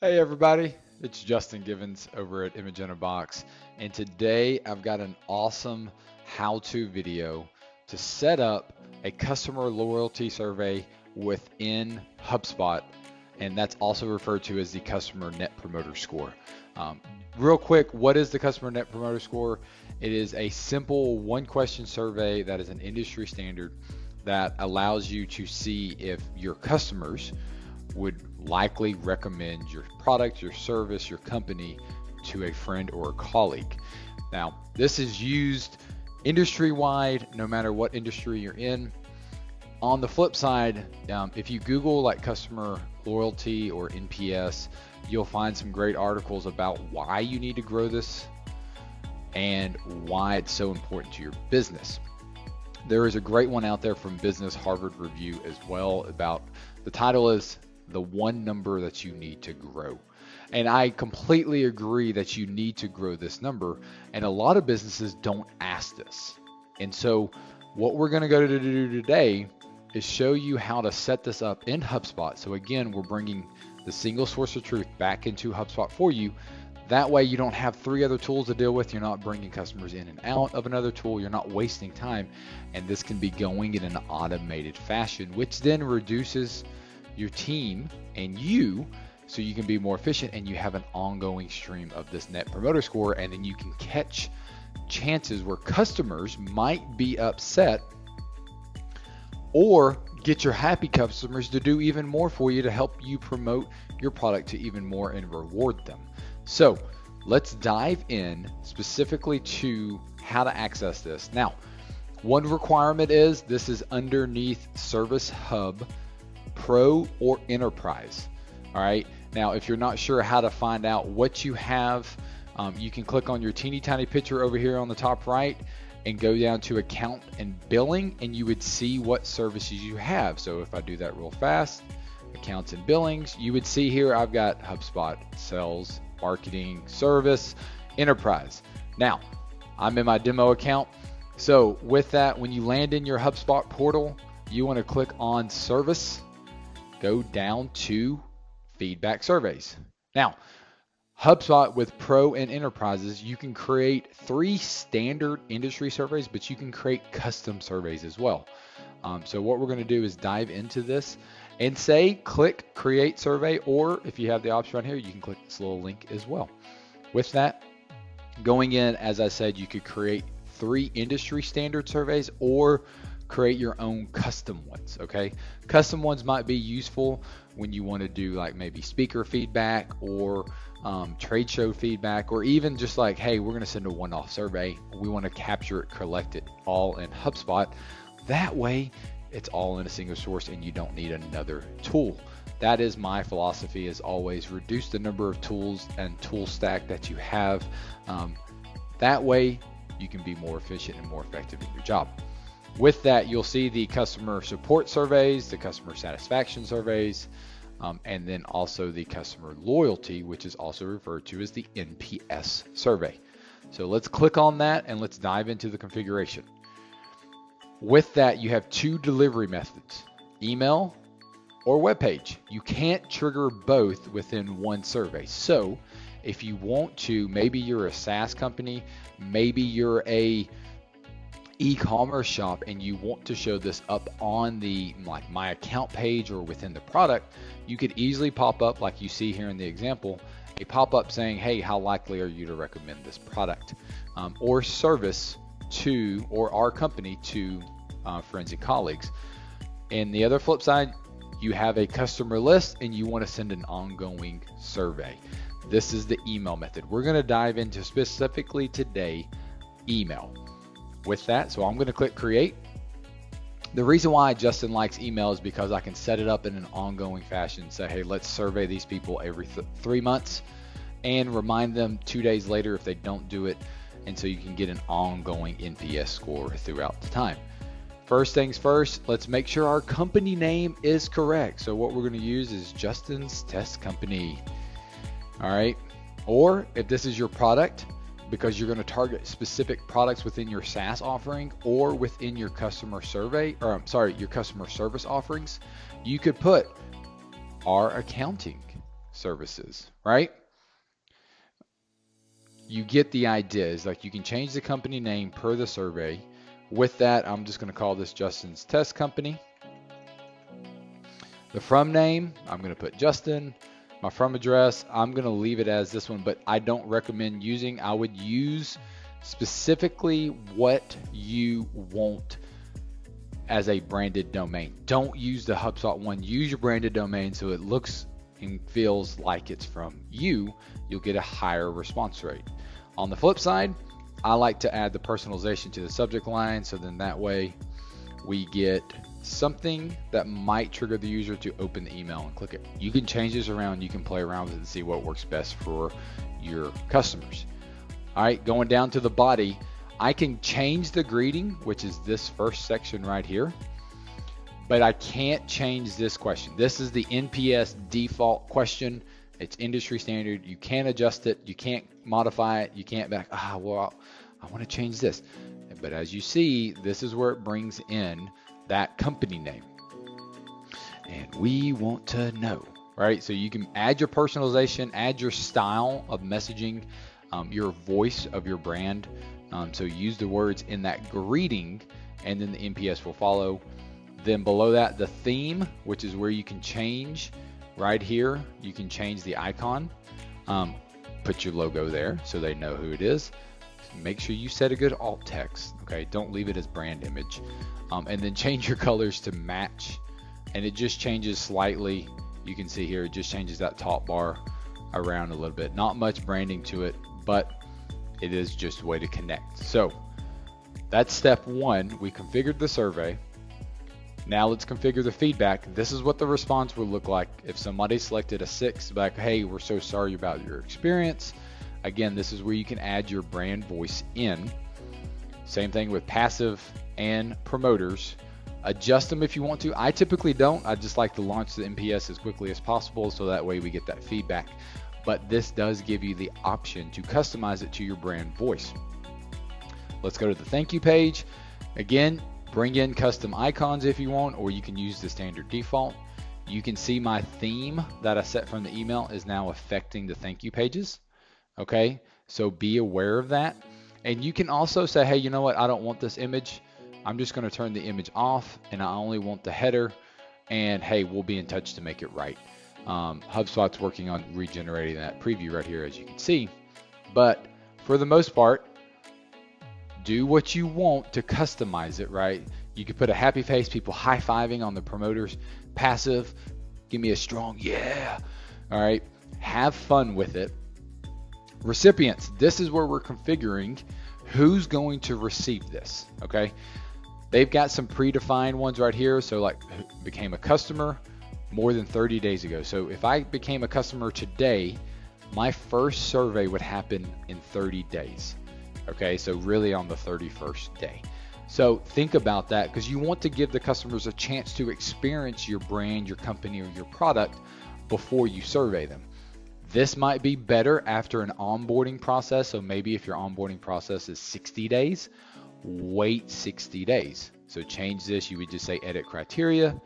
Hey everybody, it's Justin Givens over at Image in a Box, and today I've got an awesome how-to video to set up a customer loyalty survey within HubSpot, and that's also referred to as the customer net promoter score. Um, Real quick, what is the customer net promoter score? It is a simple one-question survey that is an industry standard that allows you to see if your customers would likely recommend your product, your service, your company to a friend or a colleague. Now, this is used industry wide, no matter what industry you're in. On the flip side, if you Google like customer loyalty or NPS, you'll find some great articles about why you need to grow this and why it's so important to your business. There is a great one out there from Business Harvard Review as well about the title is the one number that you need to grow. And I completely agree that you need to grow this number. And a lot of businesses don't ask this. And so what we're going to go to do today is show you how to set this up in HubSpot. So again, we're bringing the single source of truth back into HubSpot for you. That way you don't have three other tools to deal with. You're not bringing customers in and out of another tool. You're not wasting time. And this can be going in an automated fashion, which then reduces your team and you so you can be more efficient and you have an ongoing stream of this net promoter score, and then you can catch chances where customers might be upset or get your happy customers to do even more for you to help you promote your product to even more and reward them. So let's dive in specifically to how to access this. Now, one requirement is this is underneath Service Hub Pro or Enterprise. All right. Now, if you're not sure how to find out what you have, you can click on your teeny tiny picture over here on the top right and go down to account and billing, and you would see what services you have. So if I do that real fast, accounts and billings, you would see here I've got HubSpot, sales, marketing, service, enterprise. Now, I'm in my demo account. So with that, when you land in your HubSpot portal, you want to click on service, go down to feedback surveys. Now, HubSpot with Pro and Enterprises, you can create 3 standard industry surveys, but you can create custom surveys as well. So what we're going to do is dive into this and say click create survey, or if you have the option right here, you can click this little link as well. With that, going in, as I said, you could create 3 industry standard surveys or create your own custom ones. Okay, custom ones might be useful when you want to do like maybe speaker feedback or trade show feedback, or even just like, hey, we're going to send a one-off survey, we want to capture it, collect it all in HubSpot. That way it's all in a single source and you don't need another tool. That is my philosophy, is always reduce the number of tools and tool stack that you have. That way you can be more efficient and more effective in your job. With that, you'll see the customer support surveys, the customer satisfaction surveys, and then also the customer loyalty, which is also referred to as the NPS survey. So let's click on that and let's dive into the configuration. With that, you have 2 delivery methods, email or web page. You can't trigger both within one survey. So if you want to, maybe you're a SaaS company, maybe you're a e-commerce shop and you want to show this up on the like my account page or within the product, you could easily pop up like you see here in the example, a pop-up saying, hey, how likely are you to recommend this product or service to, or our company to friends and colleagues. And the other flip side, you have a customer list and you want to send an ongoing survey. This is the email method. We're going to dive into specifically today email. With that, so I'm going to click create. The reason why Justin likes email is because I can set it up in an ongoing fashion. Say, hey, let's survey these people every 3 months and remind them 2 days later if they don't do it. And so you can get an ongoing NPS score throughout the time. First things first, let's make sure our company name is correct. So what we're going to use is Justin's Test Company. All right. Or if this is your product, because you're going to target specific products within your SaaS offering or within your customer survey, or your customer service offerings, you could put our accounting services, right? You get the idea. Is like you can change the company name per the survey. With that, I'm just going to call this Justin's Test Company. The from name, I'm going to put Justin. My from address, I'm going to leave it as this one, but I don't recommend using. I would use specifically what you want as a branded domain. Don't use the HubSpot one. Use your branded domain so it looks and feels like it's from you. You'll get a higher response rate. On the flip side, I like to add the personalization to the subject line, so then that way we get something that might trigger the user to open the email and click it. You can change this around, you can play around with it and see what works best for your customers. All right, going down to the body, I can change the greeting, which is this first section right here, but I can't change this question. This is the NPS default question. It's industry standard. You can't adjust it. You can't modify it. You can't back, well, I want to change this. But as you see, this is where it brings in that company name. And we want to know, right? So you can add your personalization, add your style of messaging, your voice of your brand. So use the words in that greeting, and then the NPS will follow. Then below that, the theme, which is where you can change right here. You can change the icon, put your logo there so they know who it is. Make sure you set a good alt text. Okay, don't leave it as brand image. And then change your colors to match, and it just changes slightly. You can see here, it just changes that top bar around a little bit. Not much branding to it, but it is just a way to connect. So that's step one. We configured the survey. Now let's configure the feedback. This is what the response would look like if somebody selected a 6, like, hey, we're so sorry about your experience. Again, this is where you can add your brand voice in. Same thing with passive and promoters. Adjust them if you want to. I typically don't. I just like to launch the NPS as quickly as possible so that way we get that feedback. But this does give you the option to customize it to your brand voice. Let's go to the thank you page. Again, bring in custom icons if you want, or you can use the standard default. You can see my theme that I set from the email is now affecting the thank you pages. Okay, so be aware of that. And you can also say, hey, you know what? I don't want this image. I'm just going to turn the image off, and I only want the header. And hey, we'll be in touch to make it right. HubSpot's working on regenerating that preview right here, as you can see. But for the most part, do what you want to customize it, right? You could put a happy face, people high-fiving on the promoters. Passive, give me a strong yeah. All right, have fun with it. Recipients, this is where we're configuring who's going to receive this, okay? They've got some predefined ones right here. So like became a customer more than 30 days ago. So if I became a customer today, my first survey would happen in 30 days. Okay, so really on the 31st day. So think about that, because you want to give the customers a chance to experience your brand, your company, or your product before you survey them. This might be better after an onboarding process. So maybe if your onboarding process is 60 days, wait 60 days. So change this. You would just say edit criteria,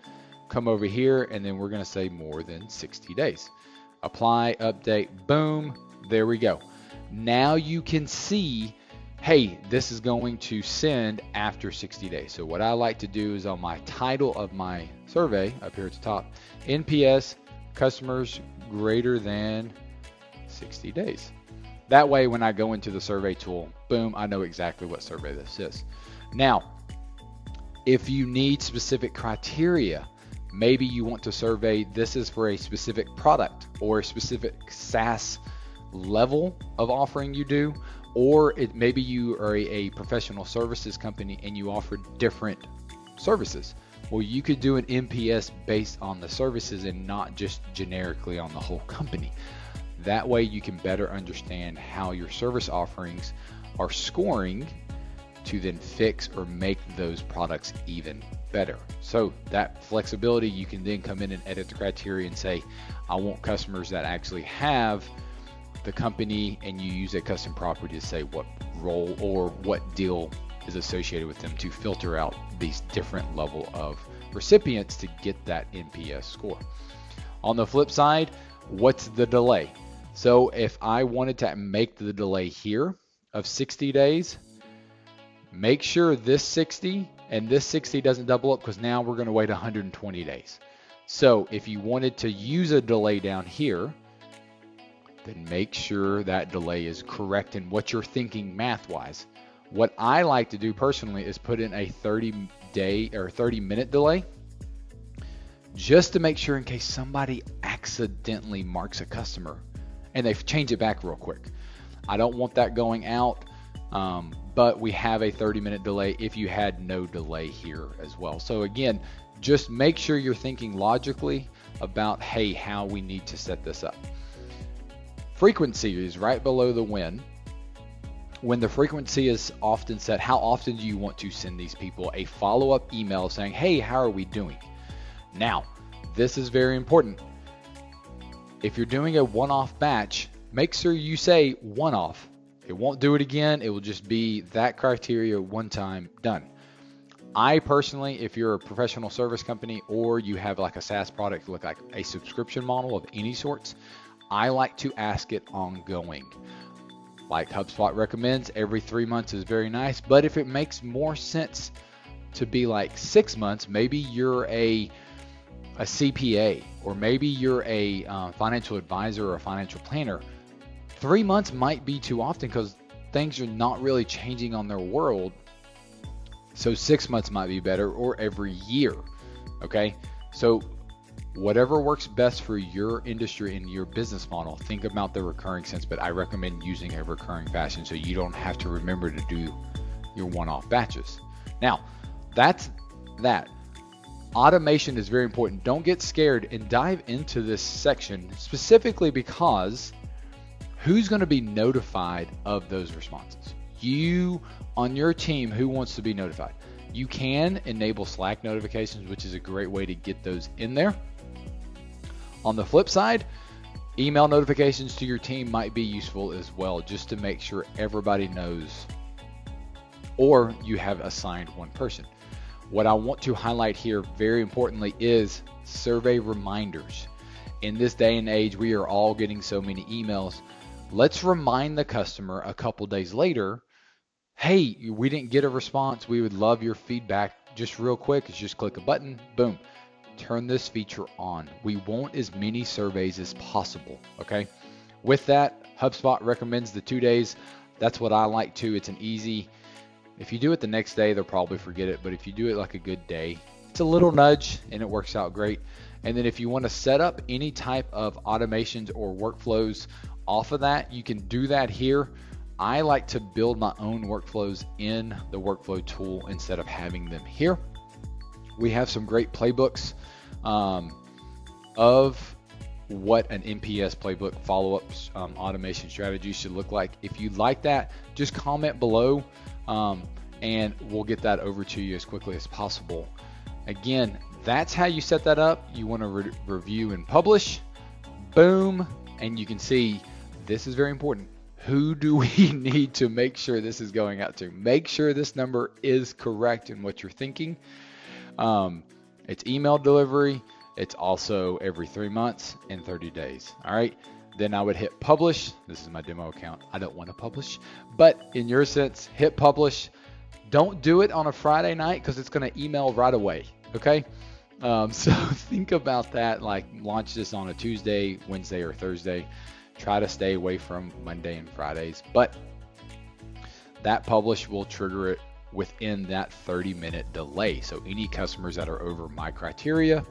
come over here, and then we're going to say more than 60 days. Apply, update, boom, there we go. Now you can see, hey, this is going to send after 60 days. So what I like to do is on my title of my survey up here at the top, NPS customers greater than 60 days. That way, when I go into the survey tool, boom, I know exactly what survey this is. Now, if you need specific criteria, maybe you want to survey, this is for a specific product or a specific SaaS level of offering you do, or maybe you are a professional services company and you offer different services. Well, you could do an NPS based on the services and not just generically on the whole company. That way you can better understand how your service offerings are scoring to then fix or make those products even better. So that flexibility, you can then come in and edit the criteria and say, I want customers that actually have the company, and you use a custom property to say what role or what deal is associated with them to filter out these different level of recipients to get that NPS score. On the flip side, what's the delay? So if I wanted to make the delay here of 60 days, make sure this 60 and this 60 doesn't double up, because now we're going to wait 120 days. So if you wanted to use a delay down here, then make sure that delay is correct in what you're thinking math-wise. What I like to do personally is put in a 30-day or 30-minute delay, just to make sure in case somebody accidentally marks a customer and they change it back real quick. I don't want that going out, but we have a 30-minute delay if you had no delay here as well. So again, just make sure you're thinking logically about, hey, how we need to set this up. Frequency is right below the when. When the frequency is often set, how often do you want to send these people a follow-up email saying, hey, how are we doing? Now, this is very important. If you're doing a one-off batch, make sure you say one-off. It won't do it again. It will just be that criteria one time, done. I personally, if you're a professional service company or you have like a SaaS product, look like a subscription model of any sorts, I like to ask it ongoing. Like HubSpot recommends, every 3 months is very nice. But if it makes more sense to be like 6 months, maybe you're a CPA, or maybe you're a financial advisor or a financial planner, 3 months might be too often because things are not really changing on their world. So 6 months might be better, or every year. Okay, so whatever works best for your industry and your business model, think about the recurring sense, but I recommend using a recurring fashion so you don't have to remember to do your one-off batches. Now, that's that. Automation is very important. Don't get scared and dive into this section specifically because who's going to be notified of those responses? You on your team, who wants to be notified? You can enable Slack notifications, which is a great way to get those in there. On the flip side, email notifications to your team might be useful as well, just to make sure everybody knows, or you have assigned one person. What I want to highlight here very importantly is survey reminders. In this day and age, we are all getting so many emails. Let's remind the customer a couple days later, hey, we didn't get a response. We would love your feedback. Just real quick, it's just click a button, boom. Turn this feature on. We want as many surveys as possible, okay? With that, HubSpot recommends the 2 days. That's what I like too. It's an easy, if you do it the next day, they'll probably forget it, but if you do it like a good day, it's a little nudge and it works out great. And then if you want to set up any type of automations or workflows off of that, you can do that here. I like to build my own workflows in the workflow tool instead of having them here. We have some great playbooks of what an NPS playbook follow-up automation strategy should look like. If you'd like that, just comment below and we'll get that over to you as quickly as possible. Again, that's how you set that up. You want to review and publish, boom, and you can see this is very important. Who do we need to make sure this is going out to? Make sure this number is correct in what you're thinking. It's email delivery. It's also every 3 months and 30 days. All right. Then I would hit publish. This is my demo account. I don't want to publish, but in your sense, hit publish. Don't do it on a Friday night because it's going to email right away. Okay. So think about that. Like launch this on a Tuesday, Wednesday, or Thursday. Try to stay away from Monday and Fridays, but that publish will trigger it within that 30-minute delay. So any customers that are over my criteria,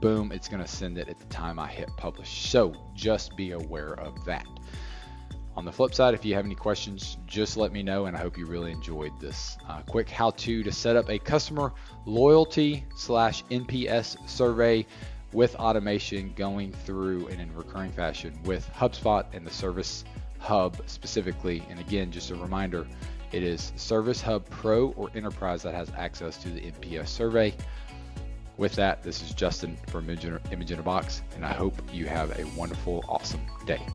boom, it's going to send it at the time I hit publish. So just be aware of that. On the flip side, if you have any questions, just let me know, and I hope you really enjoyed this quick how-to to set up a customer loyalty / NPS survey with automation going through and in recurring fashion with HubSpot and the Service Hub specifically. And again, just a reminder, it is Service Hub Pro or Enterprise that has access to the NPS survey. With that, this is Justin from Image in a Box, and I hope you have a wonderful, awesome day.